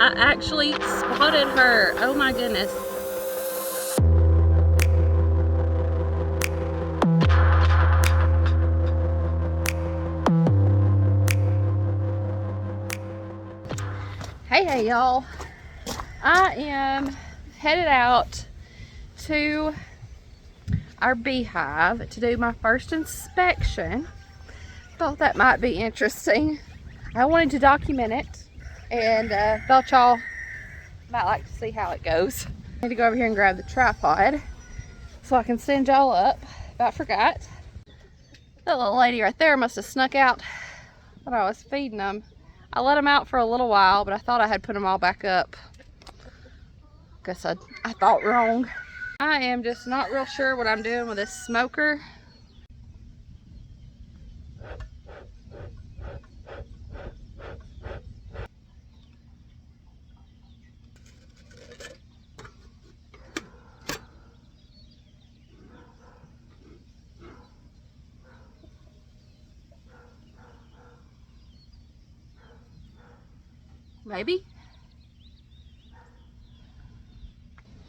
I actually spotted her. Oh my goodness. Hey y'all. I am headed out to our beehive to do my first inspection. Thought that might be interesting. I wanted to document it and thought y'all might like to see how it goes. I need to go over here and grab the tripod so I can stand y'all up. About forgot. That little lady right there must have snuck out when I was feeding them. I let them out for a little while, but I thought I had put them all back up. Guess I thought wrong. I am just not real sure what I'm doing with this smoker. Maybe.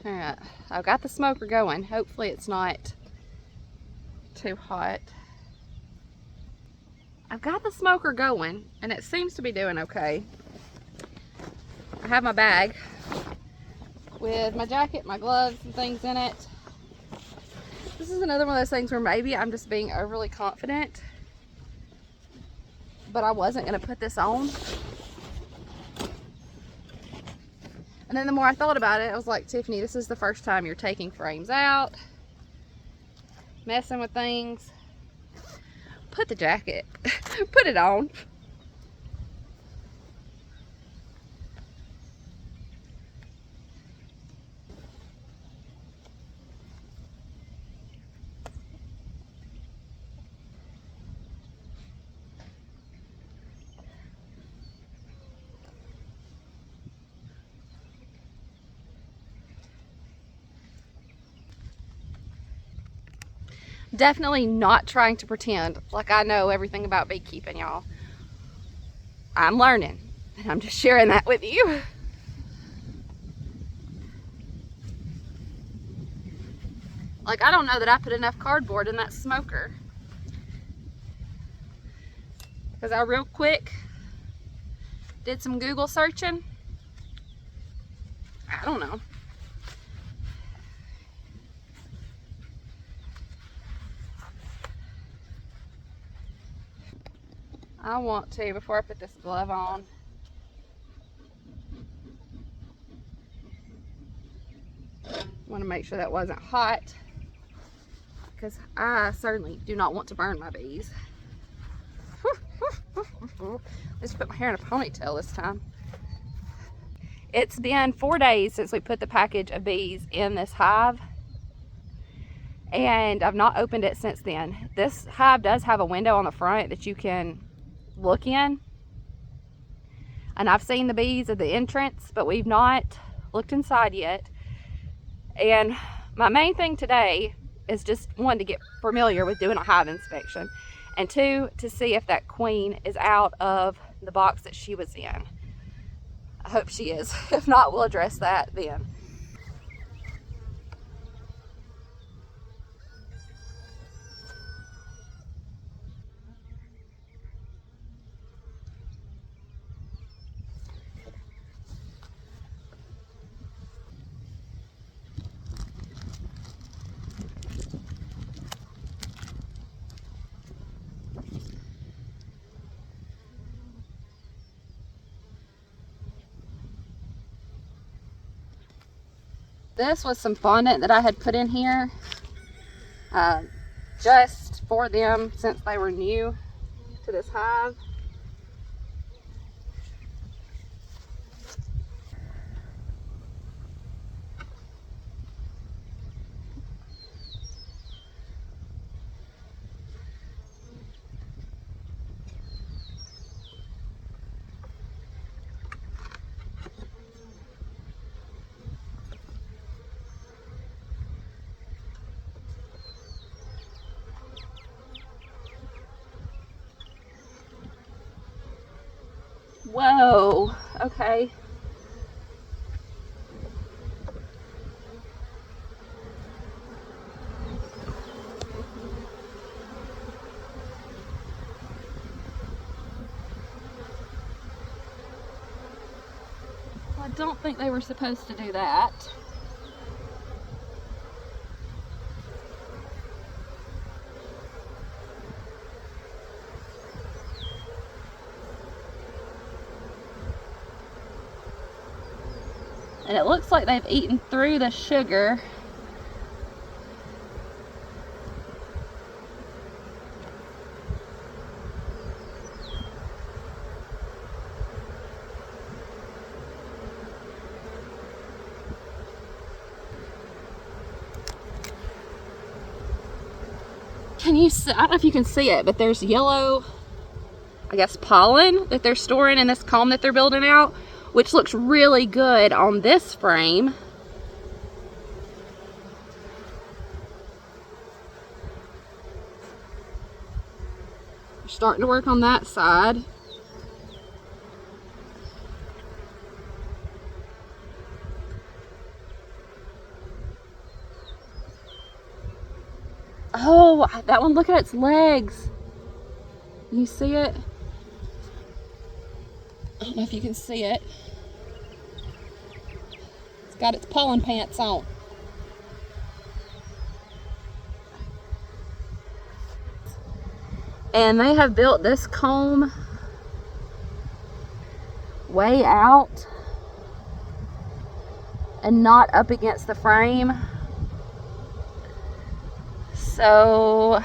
Alright, I've got the smoker going. Hopefully it's not too hot. I've got the smoker going and it seems to be doing okay. I have my bag with my jacket, my gloves and things in it. This is another one of those things where maybe I'm just being overly confident, but I wasn't going to put this on. And then the more I thought about it, I was like, Tiffany, this is the first time you're taking frames out, messing with things. Put the jacket, put it on. Definitely not trying to pretend like I know everything about beekeeping, y'all. I'm learning, and I'm just sharing that with you. Like, I don't know that I put enough cardboard in that smoker. Because I real quick did some Google searching. I don't know. I want to, before I put this glove on, want to make sure that wasn't hot, because I certainly do not want to burn my bees. Let's put my hair in a ponytail this time. It's been 4 days since we put the package of bees in this hive, and I've not opened it since then. This hive does have a window on the front that you can look in, and I've seen the bees at the entrance, but we've not looked inside yet. And my main thing today is just, one, to get familiar with doing a hive inspection, and two, to see if that queen is out of the box that she was in. I hope she is. If not, we'll address that then. This was some fondant that I had put in here just for them since they were new to this hive. Whoa, okay. I don't think they were supposed to do that. And it looks like they've eaten through the sugar. Can you see? I don't know if you can see it, but there's yellow, I guess, pollen that they're storing in this comb that they're building out, which looks really good on this frame. We're starting to work on that side. Oh, that one, look at its legs. You see it? I don't know if you can see it. It's got its pollen pants on. And they have built this comb way out and not up against the frame. So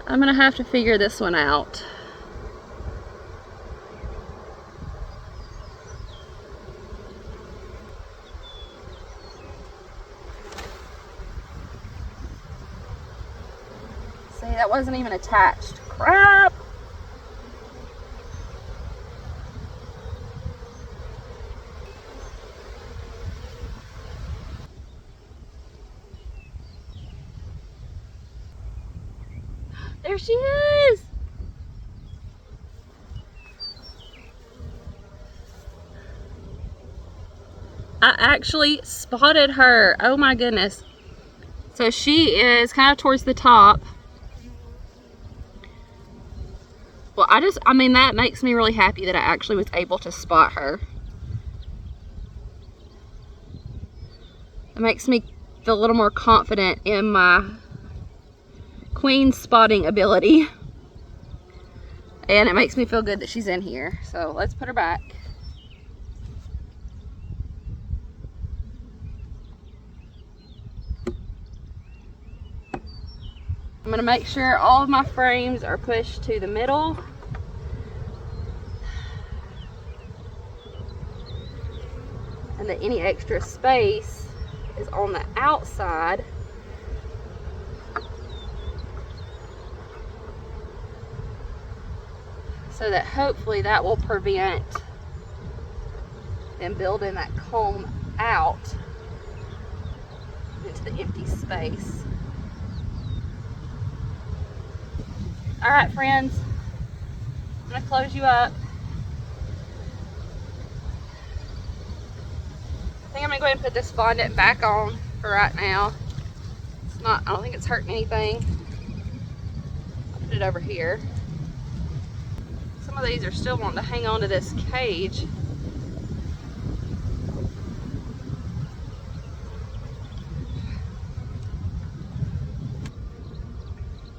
I'm gonna have to figure this one out. See, that wasn't even attached. Crap! There she is! I actually spotted her. Oh my goodness. So she is kind of towards the top. Well, I mean, that makes me really happy that I actually was able to spot her. It makes me feel a little more confident in my queen spotting ability. And it makes me feel good that she's in here. So let's put her back. I'm gonna make sure all of my frames are pushed to the middle. And that any extra space is on the outside. So that hopefully that will prevent them building that comb out into the empty space. All right, friends, I'm gonna close you up. I think I'm gonna go ahead and put this fondant back on for right now. It's not, I don't think it's hurting anything. I'll put it over here. Some of these are still wanting to hang on to this cage.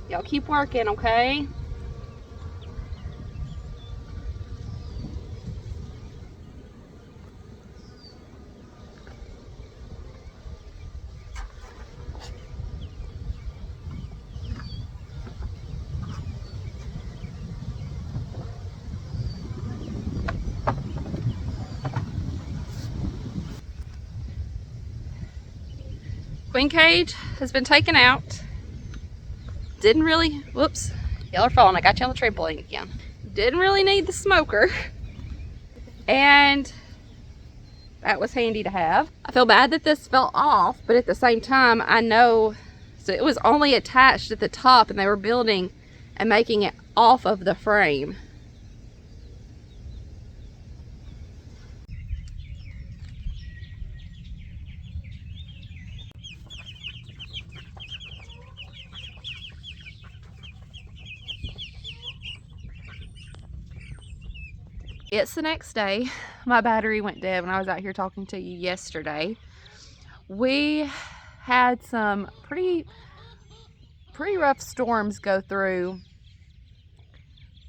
Y'all keep working, okay? Queen cage has been taken out. Didn't really, whoops, y'all are falling. I got you on the trampoline again. Didn't really need the smoker. And that was handy to have. I feel bad that this fell off, but at the same time, I know, so it was only attached at the top and they were building and making it off of the frame. it's the next day. My battery went dead when I was out here talking to you yesterday. We had some pretty rough storms go through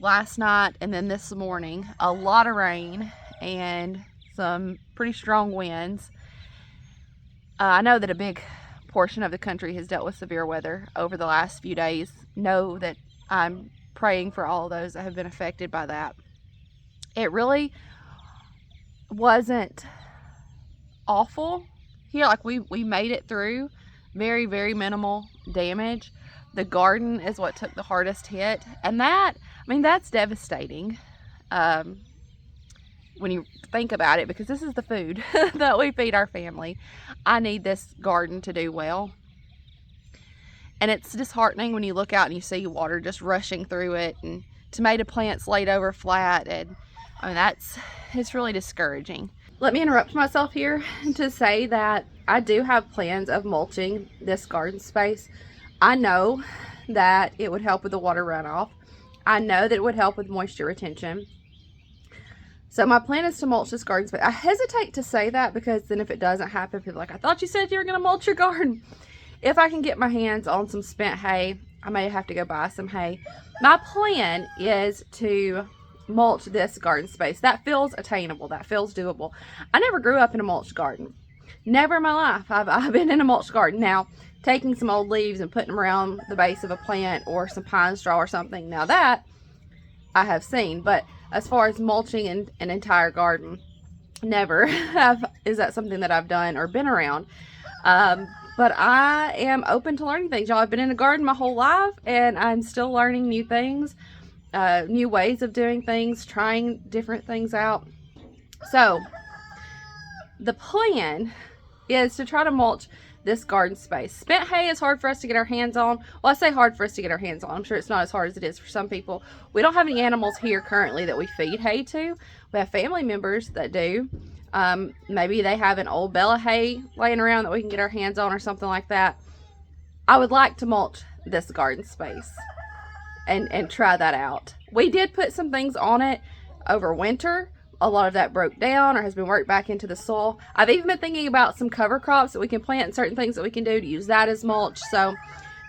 last night and then this morning. A lot of rain and some pretty strong winds. I know that a big portion of the country has dealt with severe weather over the last few days. Know that I'm praying for all those that have been affected by that. It really wasn't awful here. Like we made it through. Very, very minimal damage. The garden is what took the hardest hit, and that's devastating when you think about it, because this is the food that we feed our family. I need this garden to do well, and it's disheartening when you look out and you see water just rushing through it and tomato plants laid over flat, and it's really discouraging. Let me interrupt myself here to say that I do have plans of mulching this garden space. I know that it would help with the water runoff. I know that it would help with moisture retention. So my plan is to mulch this garden space. I hesitate to say that because then if it doesn't happen, people are like, I thought you said you were going to mulch your garden. If I can get my hands on some spent hay, I may have to go buy some hay. My plan is to mulch this garden space. That feels attainable. That feels doable. I never grew up in a mulched garden. Never in my life. I've been in a mulched garden. Now, taking some old leaves and putting them around the base of a plant or some pine straw or something, now that I have seen. But as far as mulching an entire garden, never is that something that I've done or been around. But I am open to learning things. Y'all, I've been in a garden my whole life, and I'm still learning new things, new ways of doing things, trying different things out. So the plan is to try to mulch this garden space. Spent hay is hard for us to get our hands on. Well, I say hard for us to get our hands on. I'm sure it's not as hard as it is for some people. We don't have any animals here currently that we feed hay to. We have family members that do. Maybe they have an old bale of hay laying around that we can get our hands on or something like that. I would like to mulch this garden space and try that out. We did put some things on it over winter. A lot of that broke down or has been worked back into the soil. I've even been thinking about some cover crops that we can plant and certain things that we can do to use that as mulch. So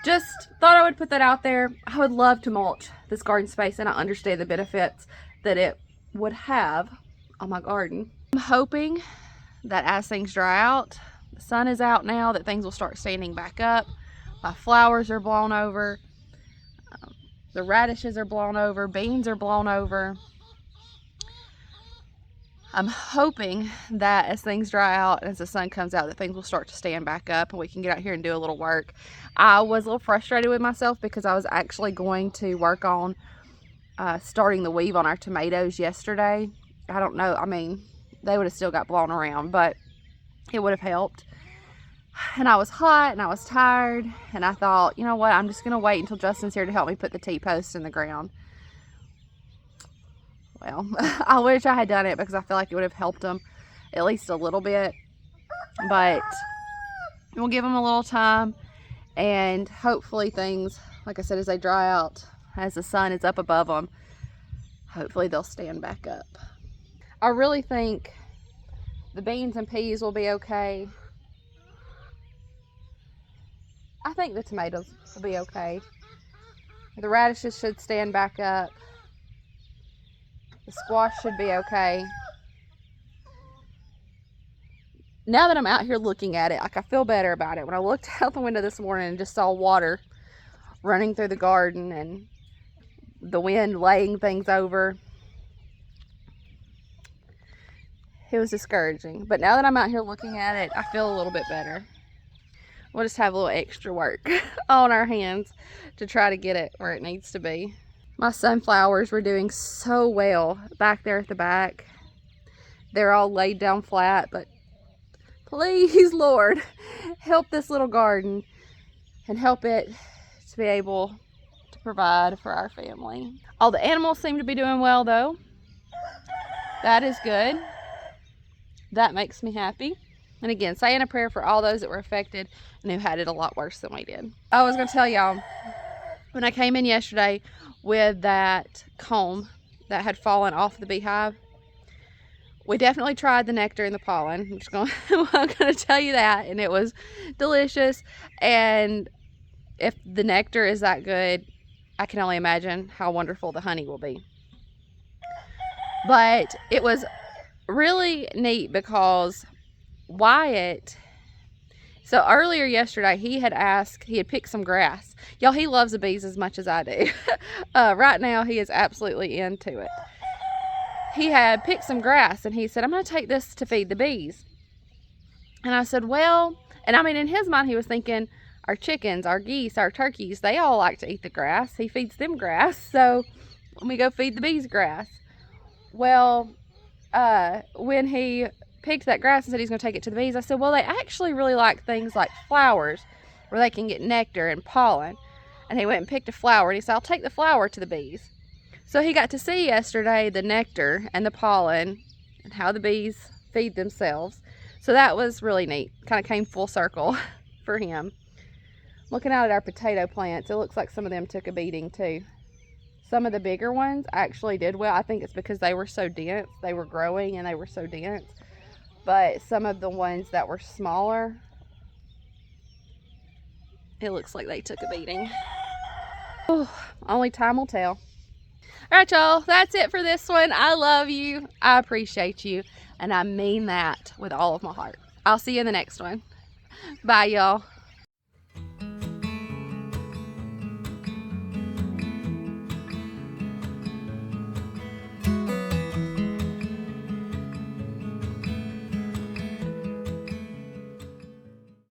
just thought I would put that out there. I would love to mulch this garden space, and I understand the benefits that it would have on my garden. I'm hoping that as things dry out, the sun is out now, that things will start standing back up. My flowers are blown over. The radishes are blown over. Beans are blown over. I'm hoping that as things dry out, as the sun comes out, that things will start to stand back up and we can get out here and do a little work. I was a little frustrated with myself because I was actually going to work on starting the weave on our tomatoes yesterday. I don't know. I mean, they would have still got blown around, but it would have helped. And I was hot and I was tired, and I thought, you know what? I'm just going to wait until Justin's here to help me put the T-posts in the ground. Well, I wish I had done it because I feel like it would have helped them at least a little bit. But we'll give them a little time, and hopefully things, like I said, as they dry out, as the sun is up above them, hopefully they'll stand back up. I really think the beans and peas will be okay. I think the tomatoes will be okay. The radishes should stand back up. The squash should be okay. Now that I'm out here looking at it, like, I feel better about it. When I looked out the window this morning and just saw water running through the garden and the wind laying things over, it was discouraging. But now that I'm out here looking at it, I feel a little bit better. We'll just have a little extra work on our hands to try to get it where it needs to be. My sunflowers were doing so well back there at the back. They're all laid down flat, but please, Lord, help this little garden and help it to be able to provide for our family. All the animals seem to be doing well, though. That is good. That makes me happy. And again, saying a prayer for all those that were affected and who had it a lot worse than we did. I was going to tell y'all, when I came in yesterday with that comb that had fallen off the beehive, we definitely tried the nectar and the pollen. I'm just going I'm going to tell you that, and it was delicious. And if the nectar is that good, I can only imagine how wonderful the honey will be. But it was really neat because Wyatt, so earlier yesterday, he had picked some grass. Y'all, he loves the bees as much as I do. Right now, he is absolutely into it. He had picked some grass, and he said, I'm going to take this to feed the bees. And I said, well, and I mean, in his mind, he was thinking, our chickens, our geese, our turkeys, they all like to eat the grass. He feeds them grass, so let me go feed the bees grass. Well, when he picked that grass and said he's going to take it to the bees, I said, well, they actually really like things like flowers where they can get nectar and pollen. And he went and picked a flower, and he said, I'll take the flower to the bees. So he got to see yesterday the nectar and the pollen and how the bees feed themselves. So that was really neat. Kind of came full circle for him. Looking out at our potato plants, it looks like some of them took a beating too. Some of the bigger ones actually did well. I think it's because they were so dense. They were growing and they were so dense. But some of the ones that were smaller, it looks like they took a beating. Ooh, only time will tell. All right, y'all, that's it for this one. I love you. I appreciate you. And I mean that with all of my heart. I'll see you in the next one. Bye, y'all.